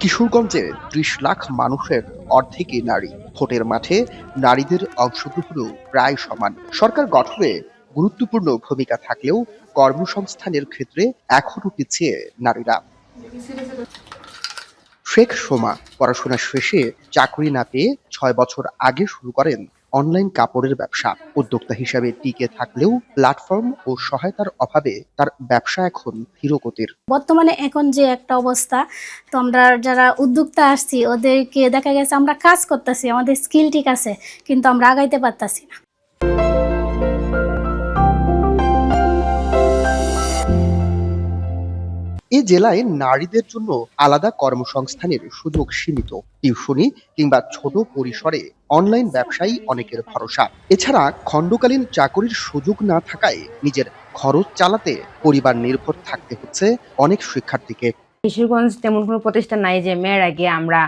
কিশোরগঞ্জে ৩০ লাখ মানুষের অর্ধেকই নারী। ভোটের মাঠে নারীদের অংশগ্রহণও প্রায় সমান। সরকার গঠনে গুরুত্বপূর্ণ ভূমিকা থাকলেও কর্মসংস্থানের ক্ষেত্রে এখনো পিছিয়ে নারীরা। শেখ সোমা পড়াশোনা শেষে চাকরি না পেয়ে ৬ বছর আগে শুরু করেন অনলাইন কাপড়ের ব্যবসা। উদ্যোক্তা হিসাবে টিকে থাকলেও প্ল্যাটফর্ম ও সহায়তার অভাবে তার ব্যবসা এখন ধীরগতির। বর্তমানে এখন যে একটা অবস্থা, তো আমরা যারা উদ্যোক্তা আসছি ওদেরকে দেখা গেছে আমরা কাজ করতেছি, আমাদের স্কিল ঠিক আছে, কিন্তু আমরা আগাইতে পারতাছি না। এ জেলায় নারীদের জন্য আলাদা কর্মসংস্থানের সুযোগ সীমিত। টিউশনি কিংবা ছোট পরিসরে অনলাইন ব্যবসায়ী অনেকের ভরসা। এছাড়া খণ্ডকালীন চাকরির সুযোগ না থাকায় নিজের খরচ চালাতে পরিবার নির্ভর থাকতে হচ্ছে অনেক শিক্ষার্থীকে। কিশোরগঞ্জ তেমন কোনো প্রতিষ্ঠান নাই যে মেয়েরা গিয়ে আমরা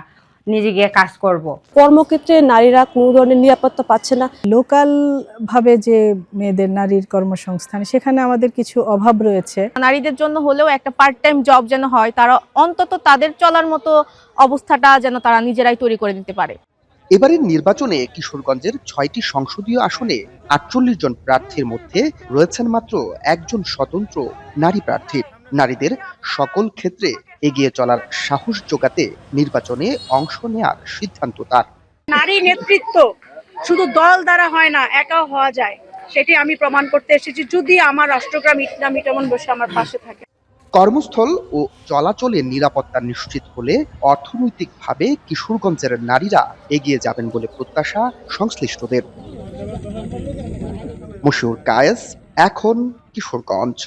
নিজে গিয়ে কাজ করব। কর্মক্ষেত্রে নারীরা কোনো ধরনের নিরাপত্তা পাচ্ছে না। লোকাল ভাবে যে মেয়েদের নারীর কর্মসংস্থান, সেখানে আমাদের কিছু অভাব রয়েছে। নারীদের জন্য হলেও একটা পার্ট টাইম জব যেন হয়, তারা অন্তত তাদের চলার মতো অবস্থাটা যেন তারা নিজেরাই তৈরি করে নিতে পারে। এবারের নির্বাচনে কিশোরগঞ্জের ৬টি সংসদীয় আসনে ৪৮ জন প্রার্থীর মধ্যে রয়েছেন মাত্র একজন স্বতন্ত্র নারী প্রার্থী। নারীদের সকল ক্ষেত্রে এগিয়ে চলার সাহস জোগাতে নির্বাচনে অংশ নেওয়ার সিদ্ধান্ত তার। নারী নেতৃত্ব শুধু দল দ্বারা হয় না, একাও হওয়া যায়, সেটি আমি প্রমাণ করতে এসেছি যদি আমার রাষ্ট্রগ্রাম মিটামন বসে আমার পাশে থাকে। কর্মস্থল ও চলাচলে নিরাপত্তা নিশ্চিত হলে অর্থনৈতিকভাবে কিশোরগঞ্জের নারীরা এগিয়ে যাবেন বলে প্রত্যাশা সংশ্লিষ্টদের। মশিউর কায়েস, এখন কিশোরগঞ্জ।